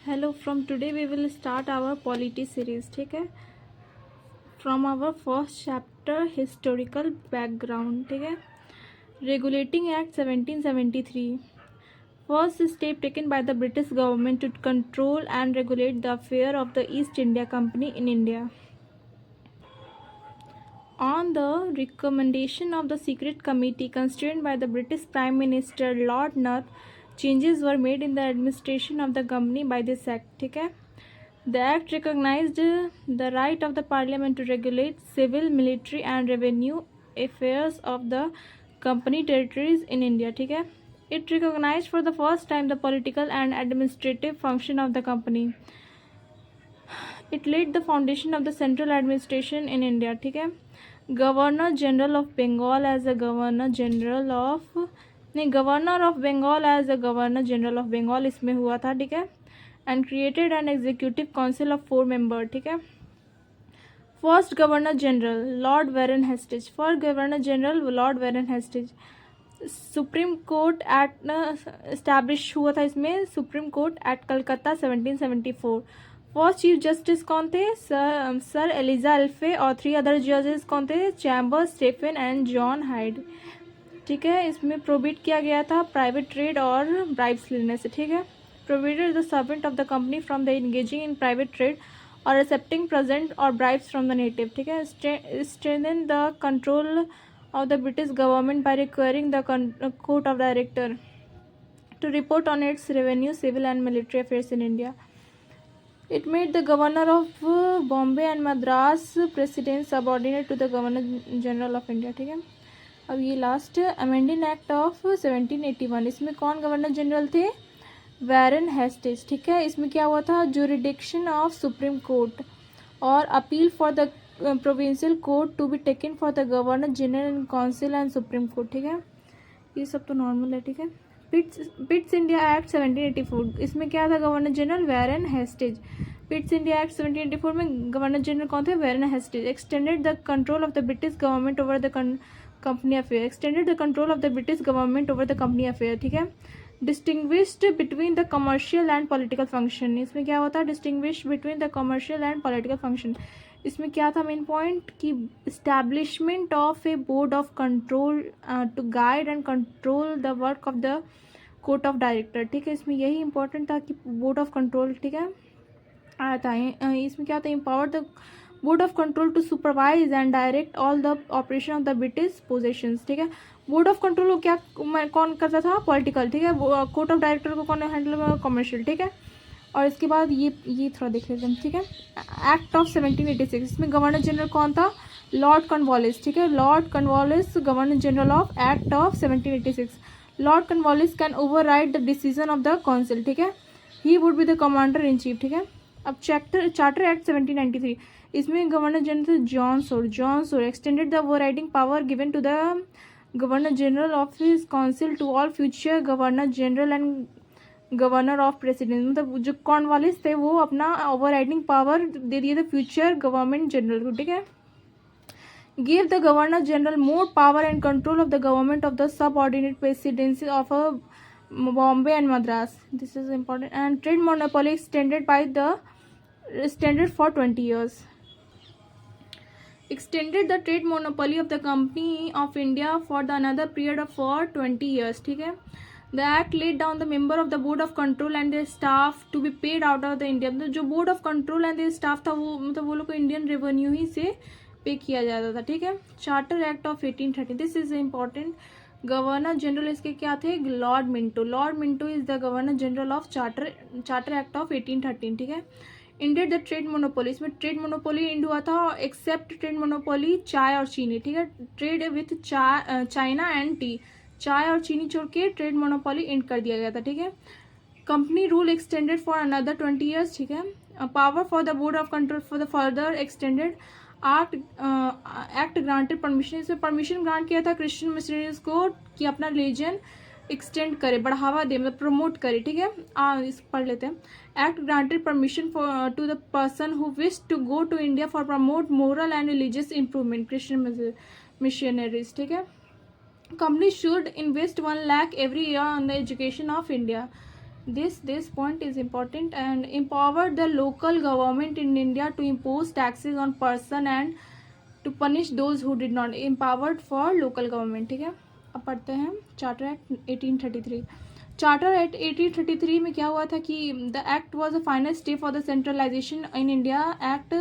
Hello from today we will start our polity series. ठीक है, from our first chapter historical background. ठीक है, regulating act 1773. First step taken by the British government to control and regulate the affair of the East India Company in India. On the recommendation of the secret committee constituted by the British Prime Minister Lord North, changes were made in the administration of the company by this act. ठीक है, the act recognized the right of the parliament to regulate civil, military and revenue affairs of the company territories in India. ठीक है, it recognized for the first time the political and administrative function of the company. It laid the foundation of the central administration in India. ठीक है, governor general of Bengal as a governor general of governor of Bengal as a governor general of Bengal इसमें हुआ था. ठीक है, and created an executive council of 4 member. ठीक है, first governor general lord Warren Hastings. First governor general lord Warren Hastings. Supreme court at establish हुआ था इसमें, supreme court at Calcutta 1774. First chief justice कौन थे? सर एलिजा एल्फे. और 3 other जजेस कौन थे? Chambers, Stephen and John Hyde. ठीक है, इसमें प्रोहिबिट किया गया था प्राइवेट ट्रेड और ब्राइब्स लेने से. ठीक है, prohibited the servant of the company from the engaging in private trade और एक्सेप्टिंग प्रेजेंट और ब्राइब्स फ्रॉम द नेटिव. ठीक है, strengthen the control of the British government by requiring the court of director to report on its revenue, civil and military affairs in India. It made the governor of Bombay and Madras president subordinate to the governor general of India. ठीक है, अब ये last amending act of 1781. इसमें कौन governor general थे? Warren Hastings. ठीक है, इसमें क्या हुआ था? जुरिडिक्शन ऑफ सुप्रीम कोर्ट और appeal for the provincial court to be taken for the governor general and council and Supreme Court. ठीक है, ये सब तो नॉर्मल है. ठीक है, पिट्स इंडिया एक्ट 1784. इसमें क्या था? Governor general Warren Hastings. Pitt's India act 1784 में गवर्नर जनरल कौन थे? Warren Hastings. Extended the control of the British government over the company affair. Extended the control of the British government over the company affair. ठीक है, distinguished between the commercial and political function. इसमें क्या होता है? Distinguish between the commercial and political function. इसमें क्या था main point? कि establishment of A board of control to guide and control the work of the court of director. ठीक है, इसमें यही इंपॉर्टेंट था कि बोर्ड ऑफ कंट्रोल. ठीक है, आता है इसमें क्या होता है? Empower the board of control to supervise and direct all the operation of the British possessions. ठीक है, बोर्ड ऑफ कंट्रोल को क्या कौन करता था? पॉलिटिकल. ठीक है, कोर्ट ऑफ डायरेक्टर को कौन हैंडल? कमर्शियल. ठीक है, और इसके बाद ये थोड़ा देख लेते हैं. ठीक है, एक्ट ऑफ 1786. इसमें गवर्नर जनरल कौन था? Lord Cornwallis. ठीक है, lord Cornwallis governor general of act of 1786. Lord Cornwallis can override the decision of the council. ठीक है, he would be the commander in chief. ठीक है, अब चार्टर एक्ट 1793. इसमें governor general John Shore extended the overriding power given to the governor general of his council to all future governor general and governor of president. मतलब जो Cornwallis थे वो अपना overriding power दे दिए थे फ्यूचर गवर्नमेंट जनरल को. ठीक है, give the governor general more power and control of the government of the subordinate presidency of Bombay and Madras. This is important. And trade monopoly extended for 20 years. Extended the trade monopoly of the Company of India for the another period of for 20 years. ठीक है, The act laid down the member of the board of control and their staff to be paid out of the India. मतलब जो board of control and their staff था वो मतलब वो लोग को इंडियन रेवेन्यू ही से पे किया जाता था. ठीक है, charter act of 1830. This is important. Governor general इसके क्या थे? Lord Minto. Lord Minto is the governor general of charter act of 1813. ठीक है, इंडेड द ट्रेड मोनोपोली. इसमें ट्रेड मोनोपोली इंड हुआ था एक्सेप्ट ट्रेड मोनोपोली चाय और चीनी. ठीक है, trade with China and T. चाय और चीनी छोड़ के ट्रेड मोनोपोली एंड कर दिया गया था. ठीक है, company rule extended for another 20 years. ठीक है, power for the board of control for the further extended act granted permission. इसमें परमिशन ग्रांट किया था क्रिश्चियन मिशनरीज को कि अपना रिलीजन एक्सटेंड करे, बढ़ावा दे, मतलब प्रमोट करे. ठीक है, इस पढ़ लेते हैं. Act granted permission for to the person who wish to go to India for promote moral and religious improvement Christian missionaries. ठीक है, company should invest 1 lakh every year on the education of India. This point is important. And empowered the local government in India to impose taxes on person and to punish those who did not. Empowered for local government. ठीक है, अब पढ़ते हैं charter act 1833. Charter act 1833 में क्या हुआ था कि the act was a final step for the centralisation in India. Act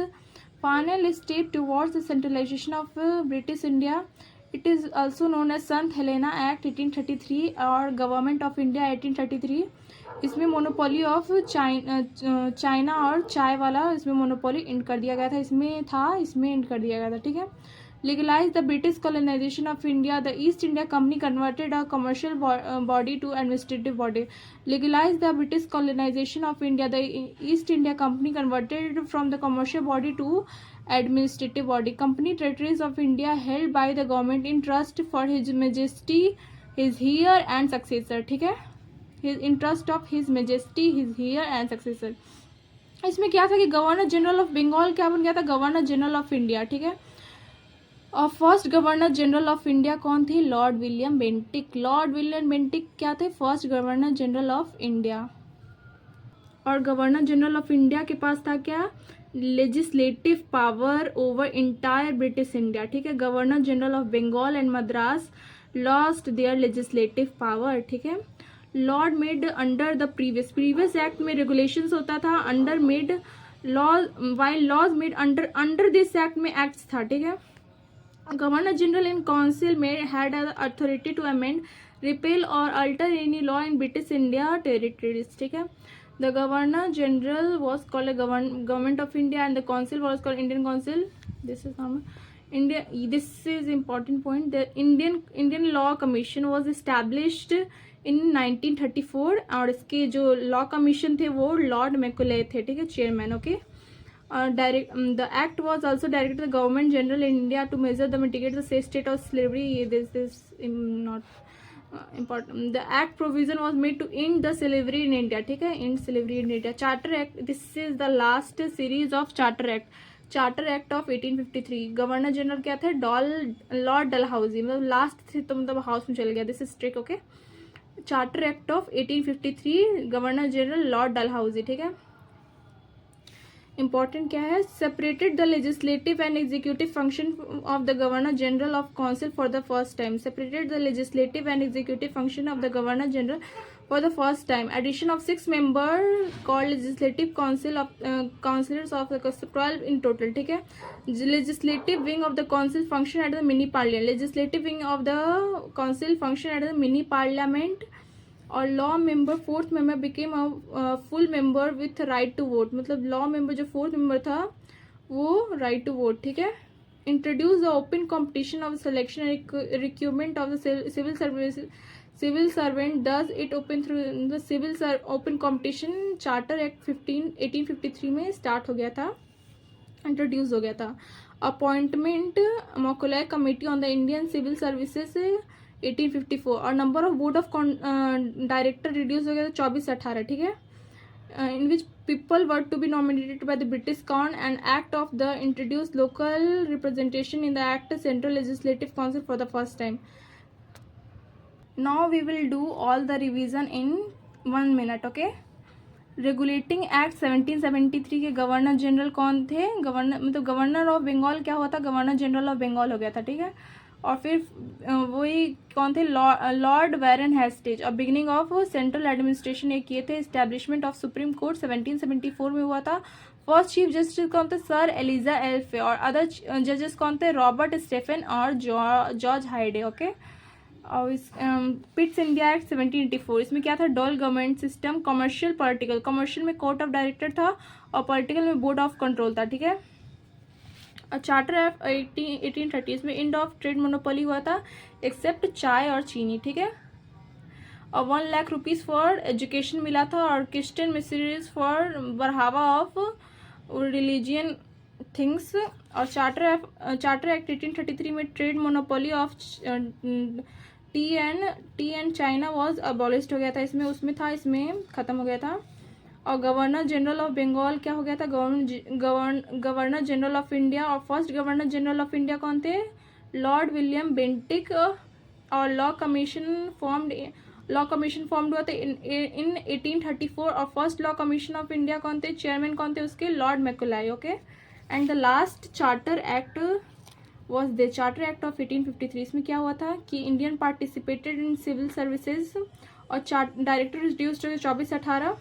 final step towards the centralisation of British India. It is also known as Saint Helena act 1833 और government of India 1833. इसमें monopoly of China और चाय वाला इसमें monopoly and कर दिया गया था. इसमें एंड कर दिया गया था. ठीक है. Legalise the British colonisation of India. The East India company converted a commercial body to administrative body. Legalise the British colonisation of India. The East India company converted from the commercial body to administrative body. Company territories of India held by the government in trust for His Majesty, his heir and successor. ठीक है, his interest of His Majesty, his heir and successor. इसमें क्या था कि governor general of Bengal क्या बन गया था, गवर्नर जनरल ऑफ इंडिया. ठीक है. और first governor general of India कौन थे, lord William Bentinck. Lord William Bentinck क्या थे, first governor general of India. और गवर्नर जनरल ऑफ इंडिया के पास था क्या, legislative power over entire British India. ठीक है. Governor general of Bengal and Madras lost their legislative power. ठीक है. Lord made under the previous act में रेगुलेशंस होता था, under made law while laws made under this act में एक्ट्स था. ठीक है. गवर्नर जनरल इन काउंसिल में had authority to amend, repeal और alter any law in British India territories. ठीक है. The Governor General was called a Government of India and the Council was called Indian Council. This is normal. India. This is important point. The Indian Law Commission was established in 1934 और इसके जो law commission थे वो Lord Macaulay थे. ठीक है, chairman. Okay. The act was also directed to the Government General in India to measure the mitigate the state of slavery. This is not important. The act provision was made to end the slavery in India. ठीक है, end slavery in India. Charter Act. This is the last series of Charter Act. Charter Act of 1853. Governor general क्या थे, Lord Dalhousie. मतलब last थे तो मतलब house में चल गया. This is trick. Okay. Charter act of 1853 governor general lord Dalhousie. ठीक है. इंपॉर्टेंट क्या है, separated the legislative and executive function of the governor general of council for the first time. Separated the legislative and executive function of the governor general for the first time. Addition of 6 member called legislative council of councillors of the 12 in total. ठीक है. Legislative wing of the council function at the mini parliament. Legislative wing of the council function at the mini parliament. और law member fourth member became a full member with right to vote. मतलब law member जो fourth member था वो right to vote. ठीक है. Introduce the open competition of selection recruitment of the civil service civil servant. Does it open through the civil open competition. Charter act 1853 में start हो गया था, introduce हो गया था. Appointment Macaulay committee on the Indian civil services 1854. और number of board of director reduce हो गया था 24 से 18. ठीक है. In which people were to be nominated by the British count and act of the introduce local representation in the act central legislative council for the first time. Now we will do all the revision in 1 minute. Okay. Regulating act 1773 के governor general कौन थे, governor of Bengal क्या हुआ था, governor general of Bengal हो गया था. ठीक है. और फिर वही कौन थे, लॉर्ड वारन हेस्टेज. और बिगिनिंग ऑफ सेंट्रल एडमिनिस्ट्रेशन एक किए थे. एस्टेब्लिशमेंट ऑफ सुप्रीम कोर्ट 1774 में हुआ था. फर्स्ट चीफ जस्टिस कौन थे, सर एलिजा एल्फे. और अदर जजेस कौन थे, रॉबर्ट स्टेफन और जॉर्ज हाइडे. ओके. और इस पिट्स इंडिया एक्ट 1784. इसमें क्या था, डोल government system. Commercial political. Commercial में कोर्ट ऑफ डायरेक्टर था और पॉलिटिकल में बोर्ड ऑफ कंट्रोल था. ठीक है. चार्टर एक्ट 1830 में एंड ऑफ ट्रेड मोनोपोली हुआ था एक्सेप्ट चाय और चीनी. ठीक है. और 1 लाख रुपीज़ फॉर एजुकेशन मिला था. और क्रिश्चियन मिशनरीज फॉर बढ़ावा ऑफ रिलीजियन थिंग्स. और चार्टर एक्ट 1833 में trade monopoly of T and China was abolished हो गया था. उसमें था, इसमें ख़त्म हो गया था. और गवर्नर जनरल ऑफ बंगाल क्या हो गया था, गवर्नर जनरल ऑफ इंडिया. और first governor general of India कौन थे, लॉर्ड विलियम बेंटिक. और law commission formed law commission form हुआ था इन 1834 और first law commission of India कौन थे, चेयरमैन कौन थे उसके, lord Macaulay. Okay, and the last charter act was the charter act of 1853. इसमें क्या हुआ था कि Indian participated in civil services और director reduced to 24/18.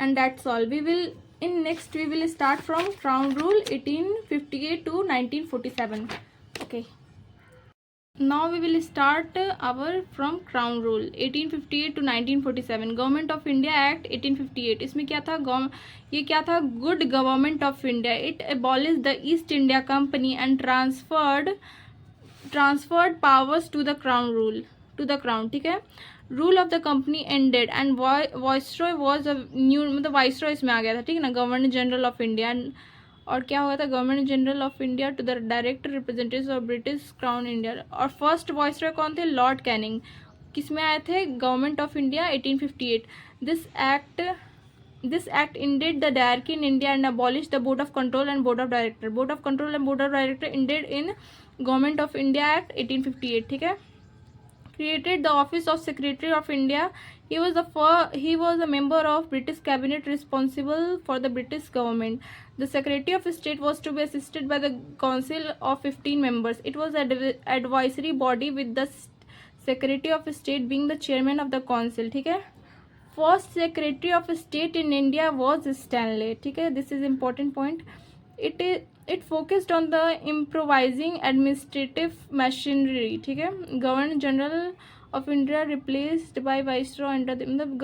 And that's all. We will in next we will start from crown rule 1858 to 1947. Okay, now we will start our from crown rule 1858 to 1947. Government of India act 1858. इसमें क्या था, ये क्या था, good government of India. It abolish the East India company and transferred powers to the crown rule to the crown. ठीक है, rule of the company ended and viceroy was a new, मतलब viceroy इसमें आ गया था. ठीक है ना, गवर्नर जनरल ऑफ इंडिया. और क्या हुआ था, governor general of India to the direct representatives of British crown India. और फर्स्ट वाइसरॉय कौन थे, लॉर्ड कैनिंग. किस में आए थे, government of India 1858. This act ended the diarchy in India and abolished the Board of Control and Board of Director. Board of Control and Board of Director ended in Government of India Act 1858. ठीक है, created the office of Secretary of India. He was a member of British cabinet responsible for the British government. The Secretary of State was to be assisted by the council of 15 members. It was an advisory body with the Secretary of State being the chairman of the council. ठीक है, first secretary of state in India was Stanley. ठीक है, this is important point. It focused on the improvising administrative machinery. ठीक है, governor general of India replaced by viceroy under the, मतलब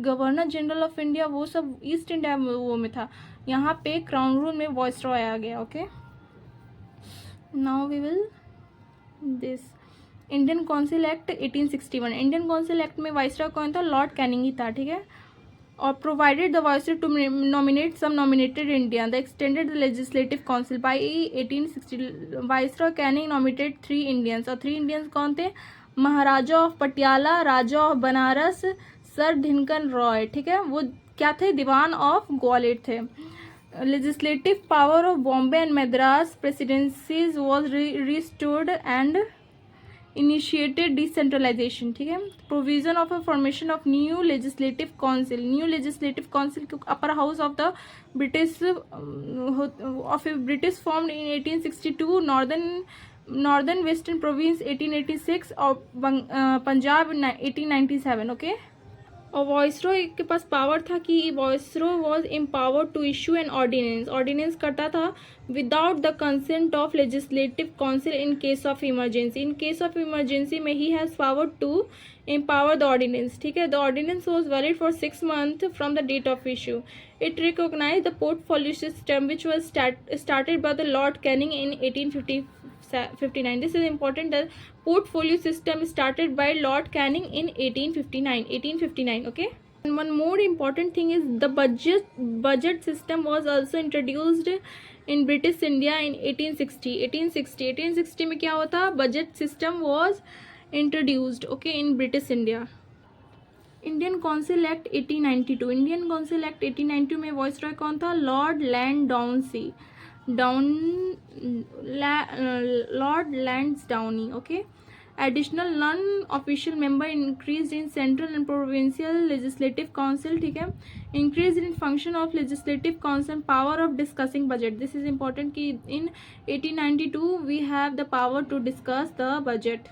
governor general of India वो सब East India वो में था, यहाँ पे क्राउन रूल में वाइसरॉय आ गया. Okay, now we will this Indian council act 1861. Indian council act में वाइसरॉय कौन था, लॉर्ड कैनिंग ही था. ठीक है, और provided the viceroy to nominate some nominated India the extended the legislative council by 1860. Viceroy Canning nominated 3 Indians, और 3 Indians कौन थे, Maharaja of Patiala, Raja of Banaras, sir Dinkar Rao. ठीक है, वो क्या थे, दीवान ऑफ ग्वालियर थे. Legislative power of Bombay and Madras presidencies was restored and initiated decentralisation. ठीक है, provision of a formation of new legislative council. New legislative council upper house of the British formed in 1862. Northern western province 1886 और Punjab 1897. Okay, और viceroy के पास power था कि viceroy was empowered to issue an ordinance करता था without the consent of legislative council in case of emergency. In case of emergency में ही has power to empower the ordinance. ठीक है, the ordinance was valid for 6 months from the date of issue. It recognise the portfolio system which was started by the lord Canning in 1859. This is important. The portfolio system started by Lord Canning in 1859. Okay. And one more important thing is the budget system was also introduced in British India in 1860 में क्या होता, budget system was introduced. Okay, in British India. Indian council act 1892. Indian council act 1892 में viceroy कौन था, lord lord Lansdowne. Okay, additional non official member increase in central and provincial legislative council. ठीक है, increase in function of legislative council, power of discussing budget. This is important कि in 1892 we have the power to discuss the budget.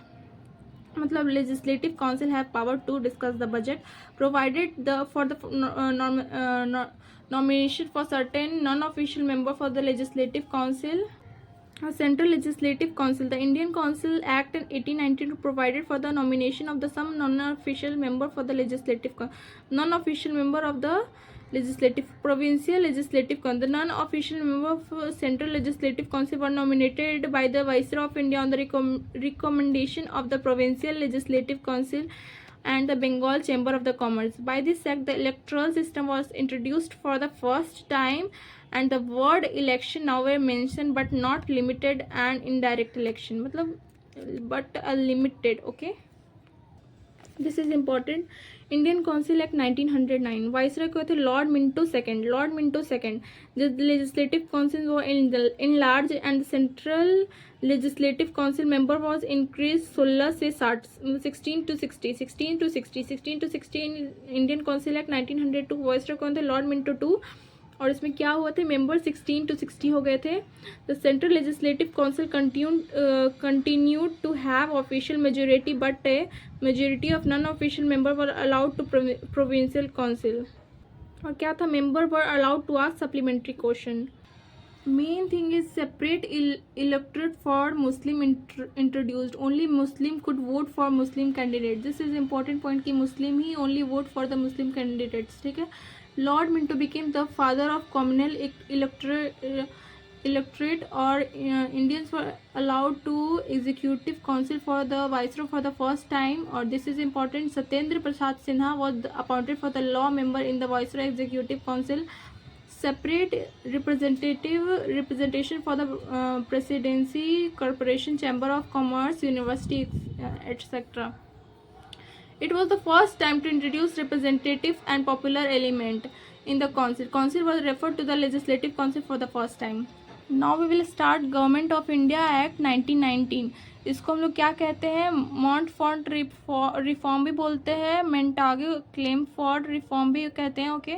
मतलब legislative council have power to discuss the budget, provided the for the nomination for certain non-official member for the legislative council, central legislative council. The Indian Council Act in 1892 provided for the nomination of the some non-official member for the non-official member of the legislative provincial legislative council. The non-official member of central legislative council were nominated by the Viceroy of India on the recommendation of the provincial legislative council and the Bengal Chamber of the Commerce. By this act, the electoral system was introduced for the first time, and the word election now were mentioned, but not limited and indirect election. मतलब but a limited. Okay. This is important. Indian council act 1909. Viceroy को थे lord Minto second. Lord Minto second. The legislative council वो in large and central legislative council member was increase 16 से 60, 16 to 60, 16 to 60, 16 to 60 in Indian council act 1902. Viceroy कौन थे? Lord Minto two. और इसमें क्या हुआ थे? मेंबर 16 to 60 हो गए थे. The central legislative council continued to have official majority, but a majority of non-official members were allowed to provincial council. और क्या था? member were allowed to ask supplementary question. Main thing is separate electorate for Muslim introduced. Only Muslim could vote for Muslim candidates. This is important point कि Muslim he only vote for the Muslim candidates. ठीक है. Lord Minto became the father of communal electorate, or Indians were allowed to executive council for the viceroy for the first time. Or this is important. Satyendra Prasad Sinha was appointed for the law member in the viceroy executive council. Separate representation for the presidency, corporation, chamber of commerce, university, etc. It was the first time to introduce representative and popular element in the council. Council was referred to the legislative council for the first time. Now we will start Government of India Act 1919. इसको हम लोग क्या कहते हैं? मॉन्टफोर्ट reform भी बोलते हैं, मेंटागो क्लेमफोर्ड reform भी कहते हैं. Okay.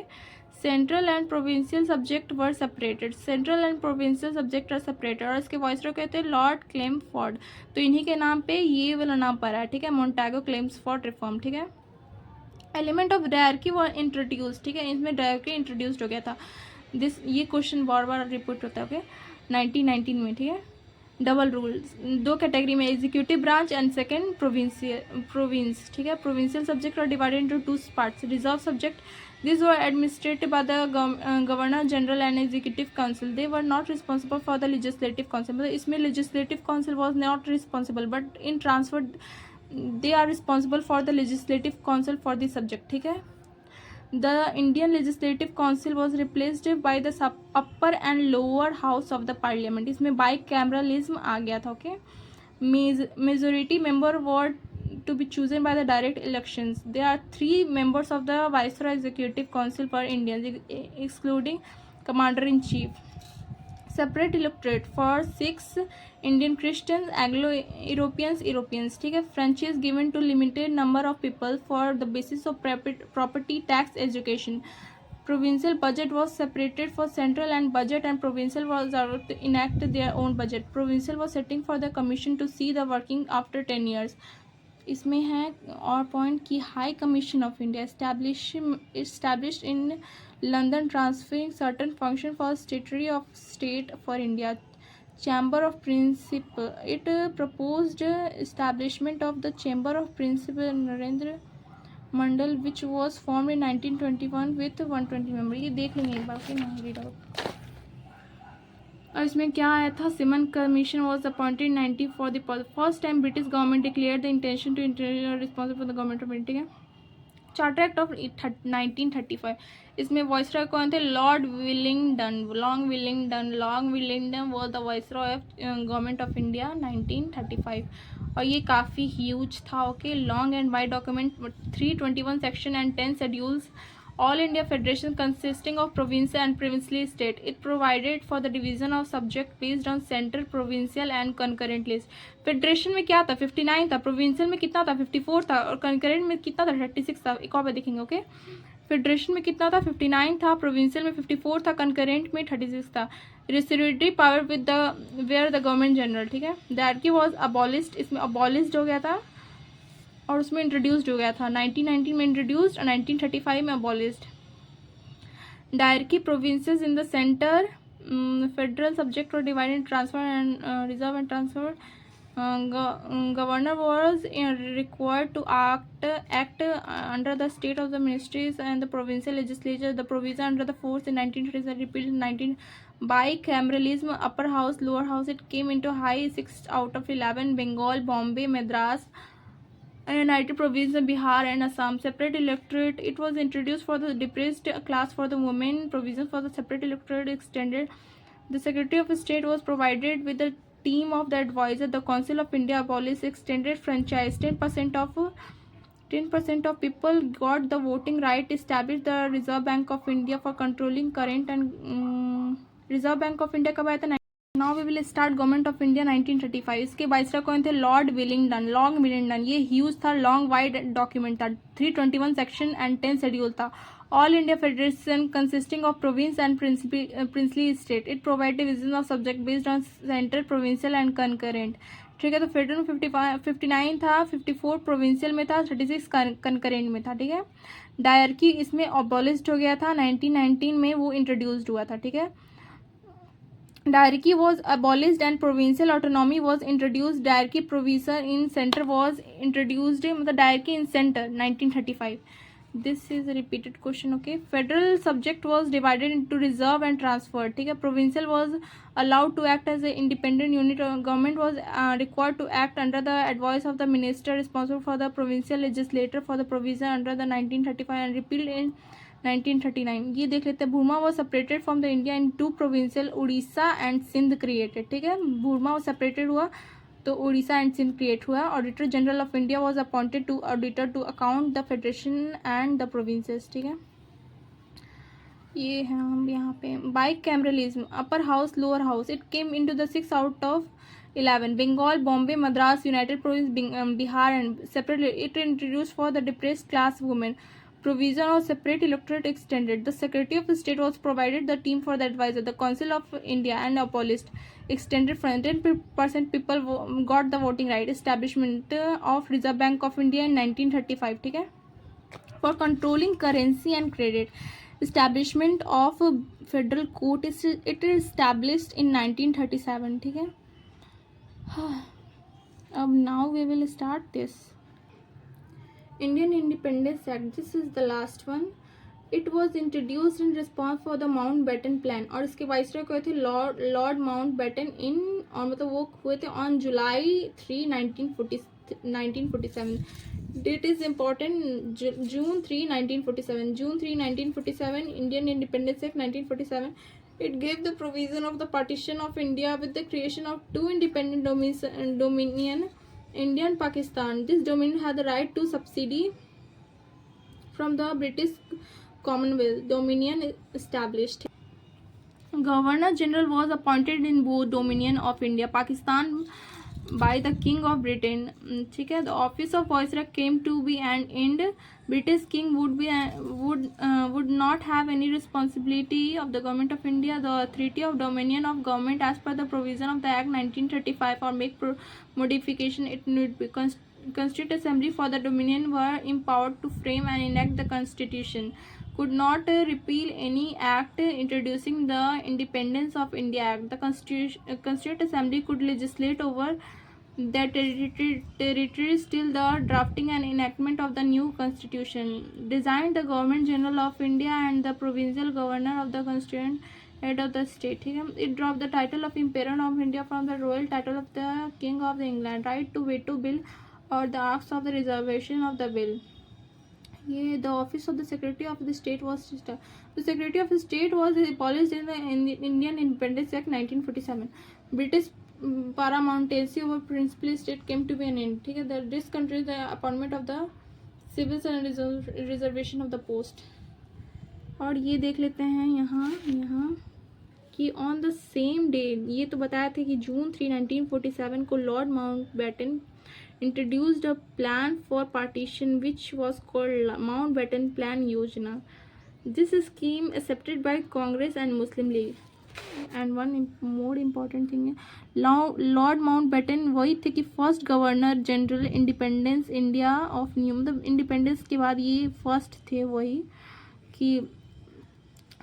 Central and provincial subject were separated. Central and provincial subject are separated. और इसके वॉइसरॉय कहते हैं लॉर्ड क्लेमफोर्ड. तो इन्हीं के नाम पे ये वाला नाम पड़ा है. ठीक है. मॉन्टागो क्लेमफोर्ड रिफॉर्म. ठीक है. Element of dyarchy were introduce. ठीक है. इसमें डायरकी इंट्रोड्यूस्ड हो गया था. ये क्वेश्चन बार बार रिपीट होता है. ओके. 1919 में. ठीक है. डबल रूल, दो कैटेगरी में, executive branch and second province. ठीक है. Provincial subject are divided into two parts. Reserve subject, these were administered by the governor general and executive council. They were not responsible for the legislative council. मतलब इसमें legislative council was not responsible, but in transfer they are responsible for the legislative council for the subject. ठीक है. The Indian Legislative Council was replaced by the upper and lower house of the parliament. इसमें bicameralism आ गया था. Okay. Majority member were to be chosen by the direct elections. There are 3 members of the Viceroy Executive Council per Indians, excluding Commander-in-Chief. Separate electorate for 6 Indian Christians, Anglo-Europeans, Europeans. ठीक है. Franchise given to limited number of people for the basis of property tax education. Provincial budget was separated for central and budget, and provincial was allowed to enact their own budget. Provincial was setting for the commission to see the working after 10 years. इसमें है और point की high commission of India established in London, transferring certain function for Secretary of State for India. Chamber of Principal, it proposed establishment of the Chamber of Principal Narendra Mandal, which was formed in 1921 with 120 members. ये देख लेंगे एक बार. Okay. ना read out. और इसमें क्या आया था? Simon commission was appointed 90 for the first time British government declare the intention to interview responsible for the government of India. Charter act of 1935. इसमें वाइसरॉय कौन थे? Lord Willingdon. Long Willingdon was the viceroy of government of India 1935. और ये काफ़ी huge था. Okay. Long and wide document, 321 section and 10 schedules. All India Federation consisting of provincial and princely state. It provided for the division of subject based on central, provincial and concurrent list. Federation में क्या था? 59 था. Provincial में कितना था? 54 था. और concurrent में कितना था? 36 था. एक और बार देखेंगे. ओके. फेडरेशन में कितना था? 59 था. प्रोविंशियल में 54 था. कंकरेंट में 36 था. Residuary power with the where the government general. ठीक है. Dyarchy was abolished. इसमें अबॉलिस्ड हो गया था और उसमें इंट्रोड्यूस्ड हो गया था. 1919 में इंट्रोड्यूस्ड और 1935 में abolished. Dyarchy provinces in the centre. Federal subject और divided transfer and reserve and transfer. Governor was required to act under the state of the ministries and the provincial legislature. The provision under the force in 1930s and repeated in 19 bicameralism, upper house, lower house. It came into high 6 out of 11. Bengal, Bombay, Madras, United Province of Bihar and Assam. Separate electorate. It was introduced for the depressed class, for the women. Provision for the separate electorate extended. The Secretary of State was provided with a team of the advisor. The Council of India abolished extended franchise. 10% of 10% of people got the voting right. Established the Reserve Bank of India for controlling current and Reserve Bank of India कब आया था? Now we will start government of India 1935. इसके viceroy कौन थे? Lord Willingdon. ये huge था, long wide document था, 321 section and 10 schedule था. All India federation consisting of province and princely state. It provide vision of subject based on central, provincial and concurrent. ठीक है, तो फेडरल में 59 था, 54 प्रोविंशियल में था, 36 कंकरेंट में था. ठीक है, डायरकी इसमें अबॉलिश्ड हो गया था, 1919 में वो इंट्रोड्यूस्ड हुआ था. ठीक है, dyarchy was abolished and provincial autonomy was introduced. Dyarchy provision in center was introduced, मतलब dyarchy in center 1935. This is a repeated question. Okay, federal subject was divided into reserve and transfer. ठीक है, provincial was allowed to act as an independent unit. Government was required to act under the advice of the minister responsible for the provincial legislature for the provision under the 1935 and repealed in 1939. ये देख लेते हैं. भूमा was separated from the India in 2 provincial, Orissa and Sindh created. ठीक है, भूमा वो separated हुआ तो उड़ीसा एंड सिंध क्रिएट हुआ. Auditor general of India was appointed to auditor to account the federation and the provinces. ठीक है, ये है हम यहाँ पे. Bicameralism, upper house lower house. It came in to the 6 out of 11. Bengal, Bombay, Madras, united province, Bihar and separate. It introduce for the depressed class women. Provision of separate electorate extended. The Secretary of State was provided the team for the advisor. The Council of India and abolished. Extended from 10% people got the voting right. Establishment of Reserve Bank of India in 1935. ठीक है, for controlling currency and credit. Establishment of Federal Court is it is established in 1937. ठीक है, अब now we will start this. Indian Independence Act, this is the last one. It was introduced in response for the Mountbatten Plan. और इसके viceroy कौन थे? Lord Mountbatten. इन और मतलब वो हुए थे on July 3, 1947. Date is important. June 3, 1947. June 3, 1947. Indian independence act 1947. It gave the provision of the partition of India with the creation of 2 independent dominion, India and Pakistan. This dominion had the right to subsidy from the British Commonwealth. Dominion established. Governor General was appointed in both Dominion of India, Pakistan by the King of Britain. ठीक है, the office of Viceroy came to be an end. British King would not have any responsibility of the government of India. The authority of dominion of government as per the provision of the Act 1935 or make modification it would be Constituent Assembly for the Dominion were empowered to frame and enact the Constitution. Could not repeal any act introducing the Independence of India Act. The Constituent Assembly could legislate over their territories till the drafting and enactment of the new constitution. Designed the Government General of India and the provincial governor of the constituent head of the state. ठीक है, it dropped the title of Emperor of India from the royal title of the King of England. Right to veto bill or the acts of the reservation of the bill. ये the office of the Secretary of the State was the Secretary of the State was abolished in the Indian Independence Act 1947. British paramountcy over principal state came to be an end. ठीक है, this country the appointment of the civils and reservation of the post. और ये देख लेते हैं यहाँ कि on the same day, ये तो बताया था कि जून 3, 1947 को Lord Mountbatten introduced a plan for partition which was called Mountbatten Plan Yojana. This scheme accepted by Congress and Muslim League. And one more important thing है, लॉर्ड माउंटबेटन वही थे कि first governor general independence India of new, मतलब independence के बाद ये first थे, वही कि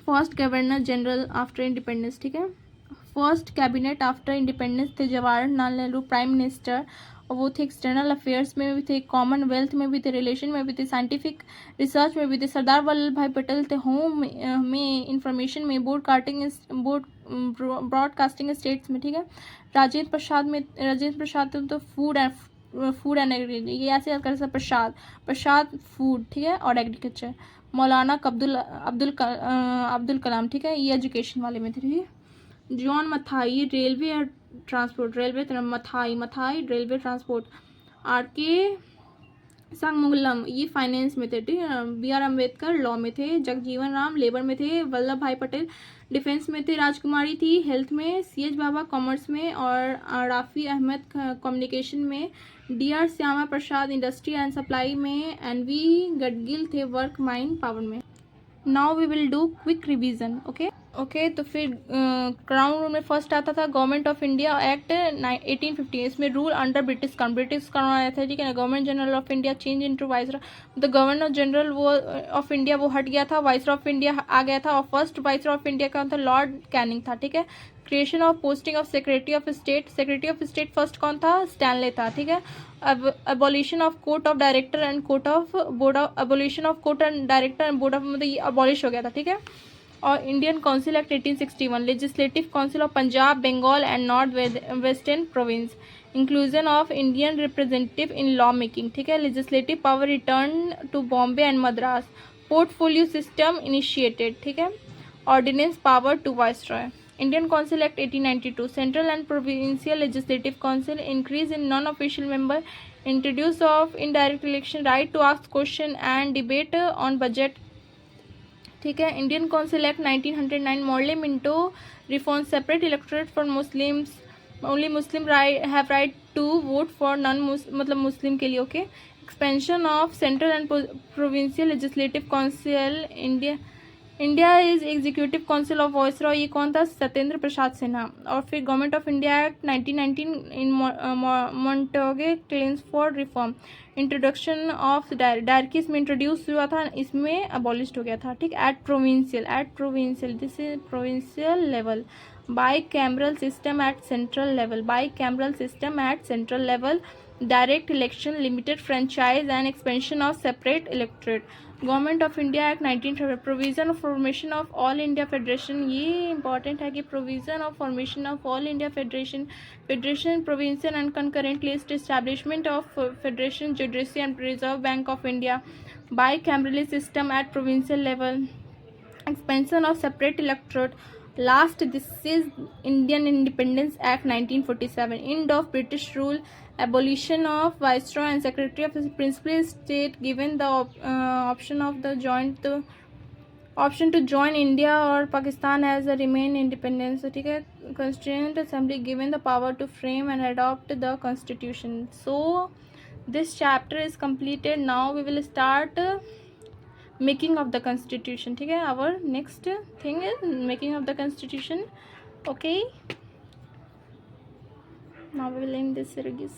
first governor general after independence. ठीक है, फर्स्ट कैबिनेट आफ्टर इंडिपेंडेंस थे जवाहरलाल नेहरू प्राइम मिनिस्टर, और वो थे एक्सटर्नल अफेयर्स में भी थे, कॉमनवेल्थ में भी थे, रिलेशन में भी थे, साइंटिफिक रिसर्च में भी थे. सरदार वल्लभ भाई पटेल थे होम में, इंफॉर्मेशन में, ब्रॉडकास्टिंग स्टेट्स में. ठीक है, राजेंद्र प्रसाद तो फूड एंड एग्रीकल्चर, ये ऐसे याद कर सकते, प्रसाद फूड. ठीक है, और एग्रीकल्चर. मौलाना अब्दुल कलाम, ठीक है, ये एजुकेशन वाले में थे. ठीक है, जॉन मथाई रेलवे और transport, Mathai railway transport. R K Shanmukham ये फाइनेंस में थे, ठीक है। बी आर अम्बेडकर लॉ में थे, जगजीवन राम लेबर में थे, वल्लभ भाई पटेल डिफेंस में थे, राजकुमारी थी हेल्थ में, सी एच बाबा कॉमर्स में, और राफी अहमद कम्युनिकेशन में, D R Shyama Prasad industry and supply में, एन वी गडगिल थे वर्क माइंड पावर में। Now we will do quick revision. Okay तो फिर क्राउन रूल में फर्स्ट आता था गवर्नमेंट ऑफ इंडिया एक्ट 1850, इसमें रूल अंडर ब्रिटिश क्राउन आया था, ठीक है ना। Government general of India change into viceroy, the governor general वो ऑफ इंडिया वो हट गया था, वाइसरॉय ऑफ इंडिया आ गया था, और फर्स्ट वाइसरॉय ऑफ इंडिया कौन था, लॉर्ड कैनिंग था, ठीक है। Creation of posting of secretary of state first कौन था, स्टैनले था, ठीक है। abolition of court of director and court of board of abolition of court and director and board of मतलब ये abolish हो गया था, ठीक है। और Indian council act 1861, legislative council of Punjab Bengal and north western province, inclusion of Indian representative in law making, ठीक है। Legislative power return to Bombay and Madras, portfolio system initiated, ठीक है। Ordinance power to viceroy, Indian Council Act 1892, Central and Provincial Legislative Council, increase in non-official member, introduce of indirect election, right to ask question and debate on budget, ठीक है। Indian Council Act 1909, Morley Minto reforms, separate electorate for Muslims, only Muslim have right to vote for non मतलब मुस्लिम के लिए, okay. Expansion of Central and Provincial Legislative Council, India is executive council of viceroy, ये कौन था, सत्येंद्र प्रसाद सिन्हा। और फिर government of India act 1919 in Montagu claims for reform, introduction of dyarchy इसमें इंट्रोड्यूस हुआ था, इसमें अबॉलिश्ड हो गया था, ठीक। At provincial this is provincial level, bicameral system at central level, direct election, limited franchise and expansion of separate electorate. Government of India act 1930, provision of formation of all India federation, ये important है कि provision of formation of all India federation provincial and concurrent list, establishment of federation judiciary and reserve bank of India, by cameral system eight provincial level, expansion of separate electorate. Last, this is Indian Independence Act 1947, end of British rule, abolition of viceroy and secretary of the principal state, given the option to join India or Pakistan as a remain independent, ठीक है। Constituent Assembly given the power to frame and adopt the constitution. So this chapter is completed. Now we will start making of the constitution, ठीक है। Our next thing is making of the constitution, okay. Now we will end this series.